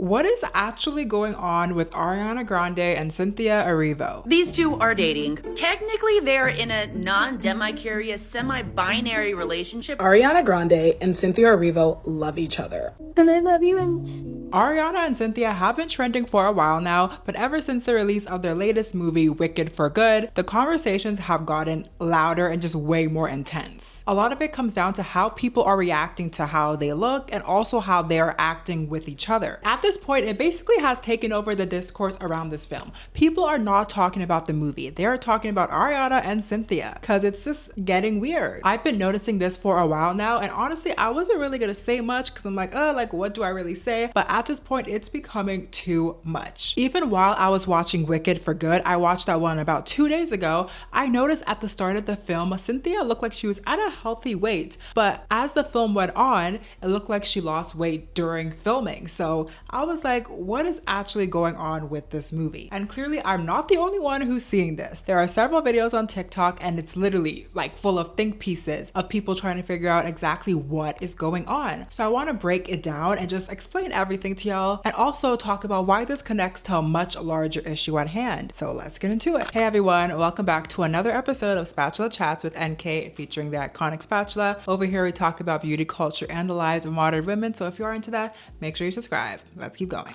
What is actually going on with Ariana Grande and Cynthia Erivo? These two are dating. Technically, they're in a non-demi-curious, semi-binary relationship. Ariana Grande and Cynthia Erivo love each other. And I love you. And Ariana and Cynthia have been trending for a while now, but ever since the release of their latest movie, Wicked for Good, the conversations have gotten louder and just way more intense. A lot of it comes down to how people are reacting to how they look and also how they are acting with each other. At this point, it basically has taken over the discourse around this film. People are not talking about the movie. They're talking about Ariana and Cynthia because it's just getting weird. I've been noticing this for a while now, and honestly, I wasn't really gonna say much because I'm like, what do I really say? But at this point, it's becoming too much. Even while I was watching Wicked for Good, I watched that one about 2 days ago, I noticed at the start of the film, Cynthia looked like she was at a healthy weight, but as the film went on, it looked like she lost weight during filming. So I was like, what is actually going on with this movie? And clearly I'm not the only one who's seeing this. There are several videos on TikTok and it's literally like full of think pieces of people trying to figure out exactly what is going on. So I want to break it down and just explain everything to y'all and also talk about why this connects to a much larger issue at hand. So let's get into it. Hey everyone, welcome back to another episode of Spatula Chats with NK featuring the iconic spatula. Over here we talk about beauty, culture, and the lives of modern women. So if you are into that, make sure you subscribe. Let's keep going.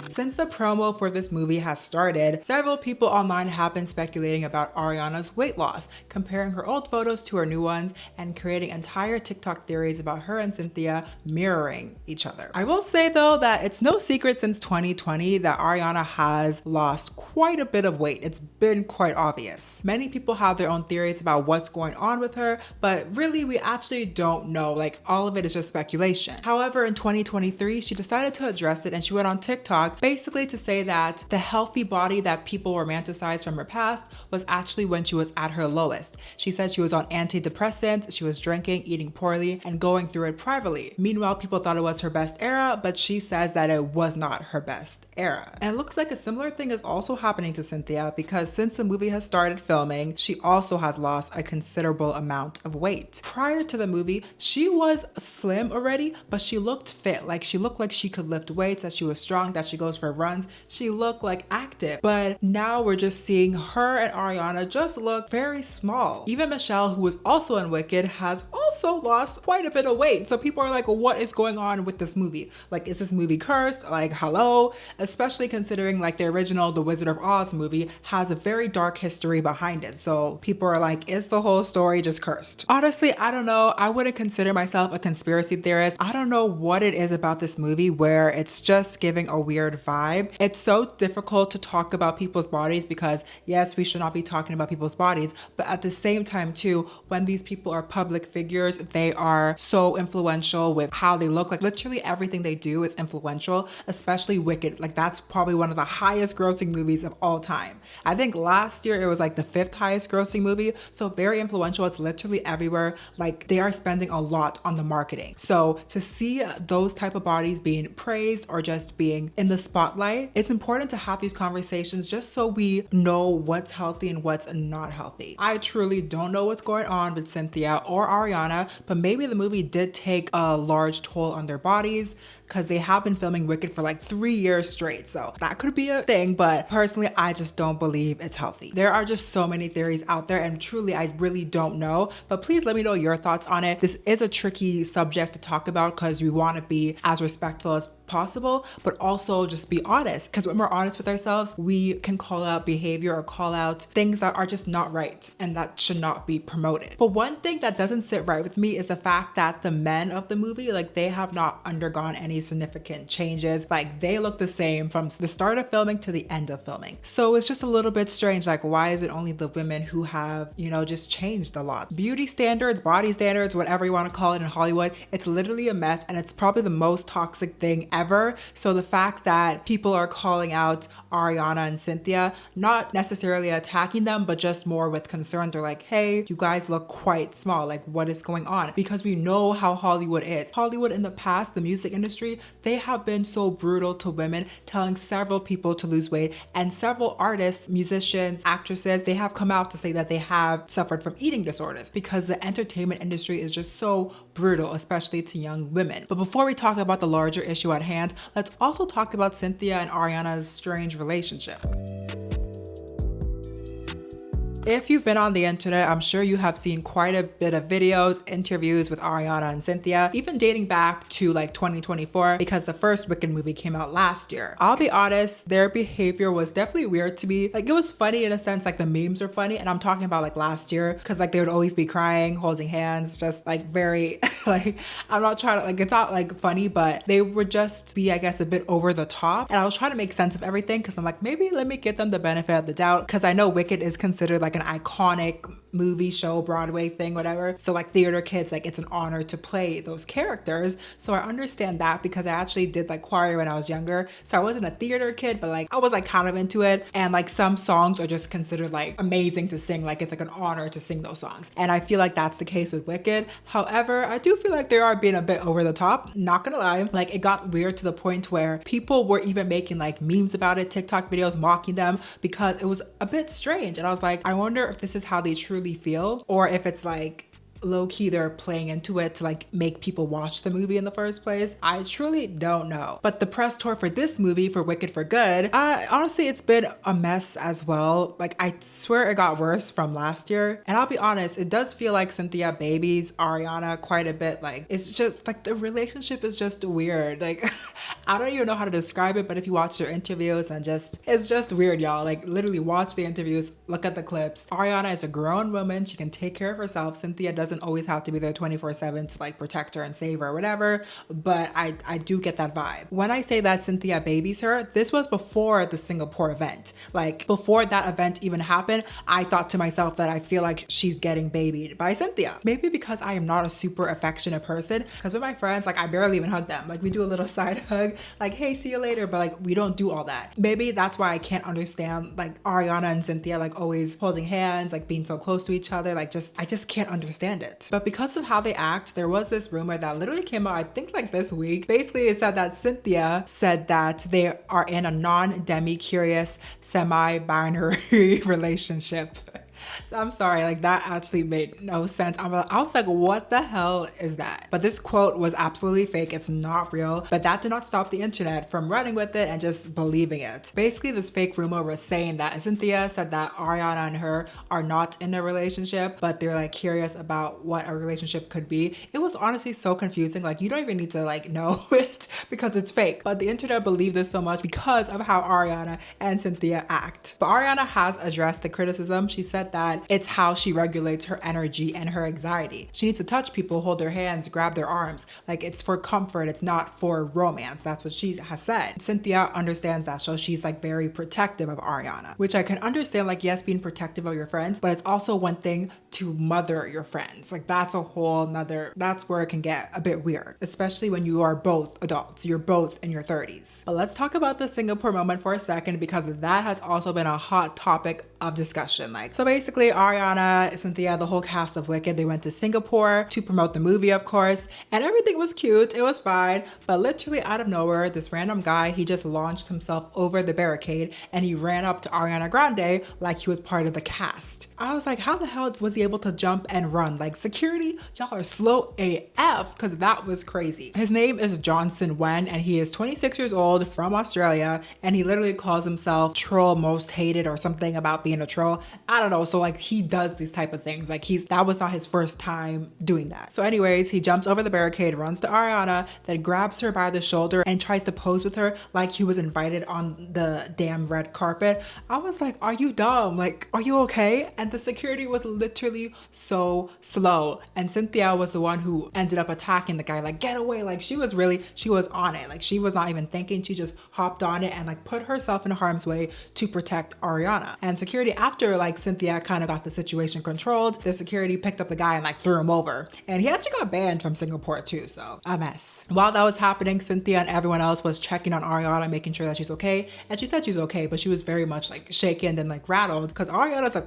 Since the promo for this movie has started, several people online have been speculating about Ariana's weight loss, comparing her old photos to her new ones, and creating entire TikTok theories about her and Cynthia mirroring each other. I will say though that it's no secret since 2020 that Ariana has lost quite a bit of weight. It's been quite obvious. Many people have their own theories about what's going on with her, but really we actually don't know. Like all of it is just speculation. However, in 2023, she decided to address it and she went on TikTok basically to say that the healthy body that people romanticized from her past was actually when she was at her lowest. She said she was on antidepressants, she was drinking, eating poorly, and going through it privately. Meanwhile, people thought it was her best era, but she says that it was not her best era. And it looks like a similar thing is also happening to Cynthia because since the movie has started filming, she also has lost a considerable amount of weight. Prior to the movie, she was slim already, but she looked fit. Like she looked like she could lift weights, that she was strong, that she goes for runs. She looked like active. But now we're just seeing her and Ariana just look very small. Even Michelle, who was also in Wicked, has also lost quite a bit of weight. So people are like, what is going on with this movie? Like, is this movie cursed? Like, hello? Especially considering like the original The Wizard of Oz movie has a very dark history behind it. So people are like, is the whole story just cursed? Honestly, I don't know. I wouldn't consider myself a conspiracy theorist. I don't know what it is about this movie where it's just giving a weird vibe. It's so difficult to talk about people's bodies because yes, we should not be talking about people's bodies, but at the same time too, when these people are public figures, they are so influential with how they look. Like literally everything they do is influential, especially Wicked. Like that's probably one of the highest grossing movies of all time. I think last year it was like the 5th highest grossing movie. So very influential. It's literally everywhere. Like they are spending a lot on the marketing. So to see those type of bodies being praised or just being in the spotlight, it's important to have these conversations just so we know what's healthy and what's not healthy. I truly don't know what's going on with Cynthia or Ariana, but maybe the movie did take a large toll on their bodies because they have been filming Wicked for like 3 years straight. So that could be a thing, but personally, I just don't believe it's healthy. There are just so many theories out there and truly, I really don't know, but please let me know your thoughts on it. This is a tricky subject to talk about because we want to be as respectful as possible, but also just be honest. Because when we're honest with ourselves, we can call out behavior or call out things that are just not right and that should not be promoted. But one thing that doesn't sit right with me is the fact that the men of the movie, like they have not undergone any significant changes. Like they look the same from the start of filming to the end of filming. So it's just a little bit strange. Like why is it only the women who have, just changed a lot? Beauty standards, body standards, whatever you want to call it in Hollywood, it's literally a mess and it's probably the most toxic thing ever. So the fact that that people are calling out Ariana and Cynthia, not necessarily attacking them, but just more with concern. They're like, hey, you guys look quite small. Like, what is going on? Because we know how Hollywood is. Hollywood in the past, the music industry, they have been so brutal to women, telling several people to lose weight, and several artists, musicians, actresses, they have come out to say that they have suffered from eating disorders because the entertainment industry is just so brutal, especially to young women. But before we talk about the larger issue at hand, let's also talk about Cynthia and Ariana's strange relationship. If you've been on the internet, I'm sure you have seen quite a bit of videos, interviews with Ariana and Cynthia, even dating back to like 2024, because the first Wicked movie came out last year. I'll be honest, their behavior was definitely weird to me. Like, it was funny in a sense, like the memes are funny, and I'm talking about like last year, because like they would always be crying, holding hands, just like very, like, I'm not trying to, like, it's not like funny, but they would just be, I guess, a bit over the top. And I was trying to make sense of everything, because I'm like, maybe let me give them the benefit of the doubt, because I know Wicked is considered like an iconic movie, show, Broadway thing, whatever. So like theater kids, like it's an honor to play those characters. So I understand that, because I actually did like choir when I was younger. So I wasn't a theater kid, but like I was like kind of into it. And like some songs are just considered like amazing to sing. Like it's like an honor to sing those songs. And I feel like that's the case with Wicked. However, I do feel like they are being a bit over the top. Not gonna lie, like it got weird to the point where people were even making like memes about it, TikTok videos mocking them, because it was a bit strange. And I was like, I wonder if this is how they truly feel, or if it's like low-key they're playing into it to like make people watch the movie in the first place. I truly don't know. But the press tour for this movie, for Wicked for Good, honestly, it's been a mess as well. Like, I swear it got worse from last year. And I'll be honest, it does feel like Cynthia babies Ariana quite a bit. Like, it's just like the relationship is just weird. Like, I don't even know how to describe it, but if you watch their interviews and it's just weird, y'all. Like, literally watch the interviews, look at the clips. Ariana is a grown woman. She can take care of herself. Cynthia doesn't always have to be there 24/7 to like protect her and save her or whatever, but I do get that vibe. When I say that Cynthia babies her, this was before the Singapore event. Like before that event even happened, I thought to myself that I feel like she's getting babied by Cynthia. Maybe because I am not a super affectionate person, because with my friends, like I barely even hug them. Like we do a little side hug, like, hey, see you later, but like we don't do all that. Maybe that's why I can't understand like Ariana and Cynthia like always holding hands, like being so close to each other. Like I just can't understand it. But because of how they act, there was this rumor that literally came out, I think like this week. Basically, it said that Cynthia said that they are in a non-demi-curious, semi-binary relationship. I'm sorry, like that actually made no sense. I was like, what the hell is that? But this quote was absolutely fake. It's not real. But that did not stop the internet from running with it and just believing it. Basically, this fake rumor was saying that Cynthia said that Ariana and her are not in a relationship, but they're like curious about what a relationship could be. It was honestly so confusing. Like you don't even need to like know it because it's fake. But the internet believed this so much because of how Ariana and Cynthia act. But Ariana has addressed the criticism. She said that it's how she regulates her energy and her anxiety. She needs to touch people, hold their hands, grab their arms. Like it's for comfort, it's not for romance. That's what she has said. Cynthia understands that, so she's like very protective of Ariana, which I can understand. Like, yes, being protective of your friends, but it's also one thing to mother your friends. Like that's a whole nother, that's where it can get a bit weird, especially when you are both adults, you're both in your 30s. But let's talk about the Singapore moment for a second, because that has also been a hot topic of discussion. Like, so basically Ariana, Cynthia, the whole cast of Wicked, they went to Singapore to promote the movie, of course, and everything was cute, it was fine, but literally out of nowhere, this random guy, he just launched himself over the barricade and he ran up to Ariana Grande like he was part of the cast. I was like, how the hell was he able to jump and run? Like, security, y'all are slow AF, because that was crazy. His name is Johnson Wen, and he is 26 years old, from Australia, and he literally calls himself troll most hated or something about being a troll. I don't know. So like he does these type of things. Like that was not his first time doing that. So anyways, he jumps over the barricade, runs to Ariana, then grabs her by the shoulder and tries to pose with her like he was invited on the damn red carpet. I was like, are you dumb? Like, are you okay? And the security was literally so slow. And Cynthia was the one who ended up attacking the guy. Like, get away. Like she was on it. Like she was not even thinking, she just hopped on it and like put herself in harm's way to protect Ariana. And security, after like Cynthia kind of got the situation controlled, the security picked up the guy and like threw him over. And he actually got banned from Singapore too, so a mess. While that was happening, Cynthia and everyone else was checking on Ariana, making sure that she's okay. And she said she's okay, but she was very much like shaken and like rattled because Ariana's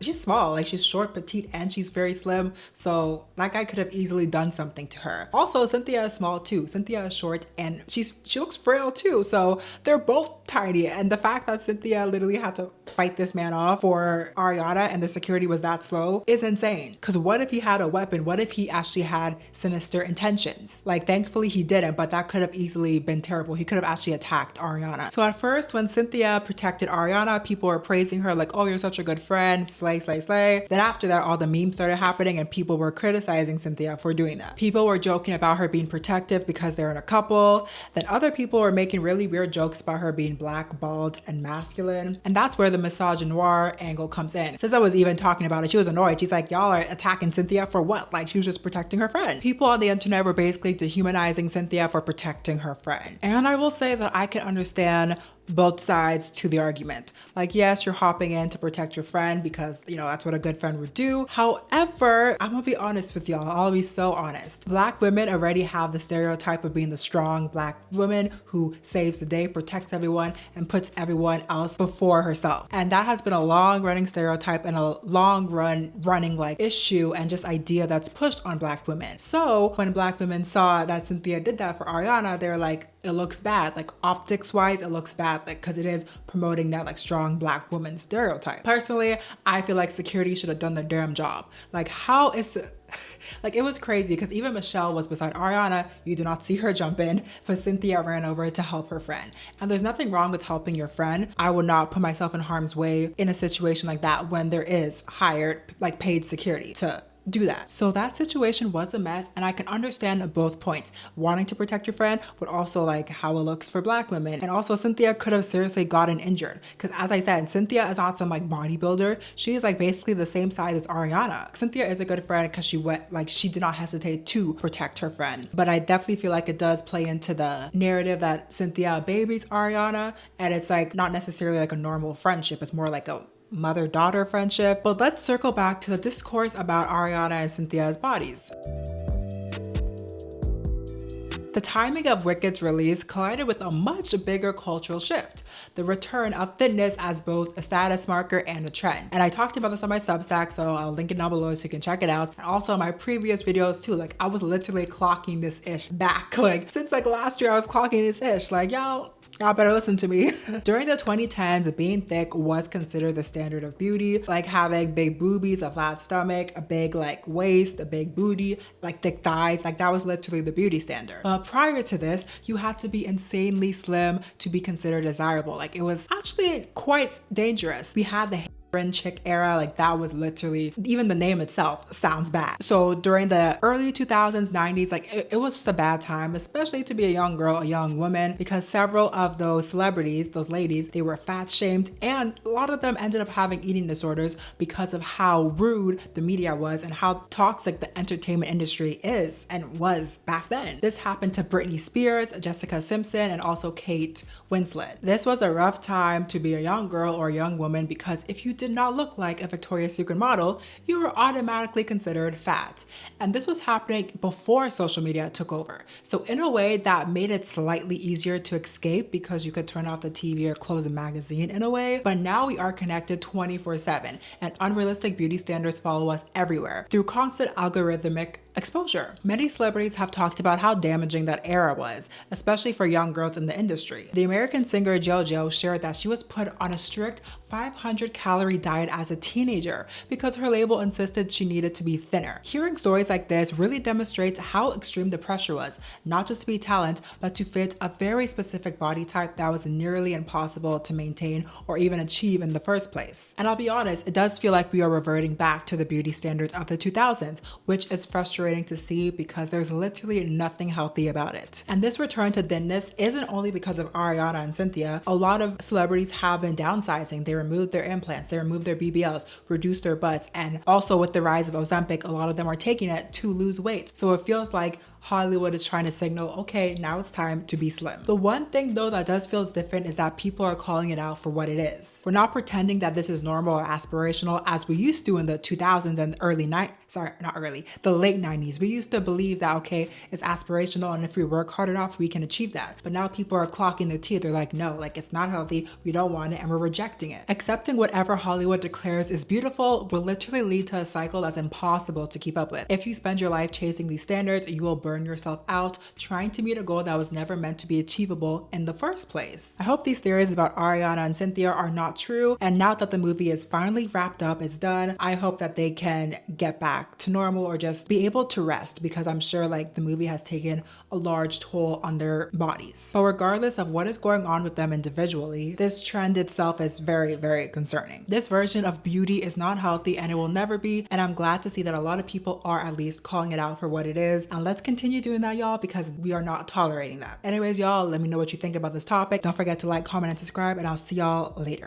she's small, like she's short, petite, and she's very slim. So that guy could have easily done something to her. Also, Cynthia is small too. Cynthia is short and she looks frail too. So they're both tiny. And the fact that Cynthia literally had to fight this man off for Ariana and the security was that slow is insane. Because what if he had a weapon? What if he actually had sinister intentions? Like thankfully he didn't, but that could have easily been terrible. He could have actually attacked Ariana. So at first when Cynthia protected Ariana, people were praising her like, oh, you're such a good friend, slay, slay, slay. Then after that, all the memes started happening and people were criticizing Cynthia for doing that. People were joking about her being protective because they're in a couple. Then other people were making really weird jokes about her being black, bald, and masculine. And that's where the misogynoir angle comes in. SZA was even talking about it. She was annoyed. She's like, y'all are attacking Cynthia for what? Like she was just protecting her friend. People on the internet were basically dehumanizing Cynthia for protecting her friend. And I will say that I can understand both sides to the argument. Like, yes, you're hopping in to protect your friend because, you know, that's what a good friend would do. However, I'm gonna be honest with y'all. I'll be so honest. Black women already have the stereotype of being the strong black woman who saves the day, protects everyone, and puts everyone else before herself. And that has been a long running stereotype and a long running like issue and just idea that's pushed on black women. So when black women saw that Cynthia did that for Ariana, they're like, it looks bad. Like optics wise, it looks bad, like because it is promoting that like strong black woman stereotype. Personally, I feel like security should have done their damn job. Like how is it? Like it was crazy because even Michelle was beside Ariana. You do not see her jump in, but Cynthia ran over to help her friend. And there's nothing wrong with helping your friend. I would not put myself in harm's way in a situation like that when there is hired like paid security to do that. So that situation was a mess and I can understand both points. Wanting to protect your friend, but also like how it looks for black women. And also Cynthia could have seriously gotten injured. Because as I said, Cynthia is not some like bodybuilder. She is like basically the same size as Ariana. Cynthia is a good friend because she did not hesitate to protect her friend. But I definitely feel like it does play into the narrative that Cynthia babies Ariana. And it's like not necessarily like a normal friendship. It's more like a mother-daughter friendship. But let's circle back to the discourse about Ariana and Cynthia's bodies. The timing of Wicked's release collided with a much bigger cultural shift, the return of thinness as both a status marker and a trend. And I talked about this on my Substack, so I'll link it down below so you can check it out. And also my previous videos too, like I was literally clocking this ish back. Like since like last year I was clocking this ish. Like y'all better listen to me. During the 2010s, being thick was considered the standard of beauty, like having big boobies, a flat stomach, a big like waist, a big booty, like thick thighs, like that was literally the beauty standard. But prior to this, you had to be insanely slim to be considered desirable. Like it was actually quite dangerous. We had the chick era, like that was literally, even the name itself sounds bad. So during the early 2000s, 90s, like it was just a bad time, especially to be a young girl, a young woman, because several of those celebrities, those ladies, they were fat shamed and a lot of them ended up having eating disorders because of how rude the media was and how toxic the entertainment industry is and was back then. This happened to Britney Spears, Jessica Simpson, and also Kate Winslet. This was a rough time to be a young girl or a young woman because if you did not look like a Victoria's Secret model, you were automatically considered fat. And this was happening before social media took over. So in a way that made it slightly easier to escape because you could turn off the TV or close a magazine in a way. But now we are connected 24/7 and unrealistic beauty standards follow us everywhere through constant algorithmic exposure. Many celebrities have talked about how damaging that era was, especially for young girls in the industry. The American singer JoJo shared that she was put on a strict 500-calorie diet as a teenager because her label insisted she needed to be thinner. Hearing stories like this really demonstrates how extreme the pressure was, not just to be talent, but to fit a very specific body type that was nearly impossible to maintain or even achieve in the first place. And I'll be honest, it does feel like we are reverting back to the beauty standards of the 2000s, which is frustrating to see because there's literally nothing healthy about it. And this return to thinness isn't only because of Ariana and Cynthia. A lot of celebrities have been downsizing. They removed their implants, they removed their BBLs, reduced their butts, and also with the rise of Ozempic, a lot of them are taking it to lose weight. So it feels like Hollywood is trying to signal, okay, now it's time to be slim. The one thing though that does feel different is that people are calling it out for what it is. We're not pretending that this is normal or aspirational as we used to in the 2000s and the late 90s. We used to believe that, okay, it's aspirational and if we work hard enough, we can achieve that. But now people are clocking their teeth. They're like, no, like it's not healthy. We don't want it and we're rejecting it. Accepting whatever Hollywood declares is beautiful will literally lead to a cycle that's impossible to keep up with. If you spend your life chasing these standards, you will burn yourself out trying to meet a goal that was never meant to be achievable in the first place. I hope these theories about Ariana and Cynthia are not true, and now that the movie is finally wrapped up, it's done, I hope that they can get back to normal or just be able to rest, because I'm sure like the movie has taken a large toll on their bodies. But regardless of what is going on with them individually, this trend itself is very, very concerning. This version of beauty is not healthy and it will never be, and I'm glad to see that a lot of people are at least calling it out for what it is, and let's continue doing that, y'all, because we are not tolerating that. Anyways, y'all, let me know what you think about this topic. Don't forget to like, comment, and subscribe, and I'll see y'all later.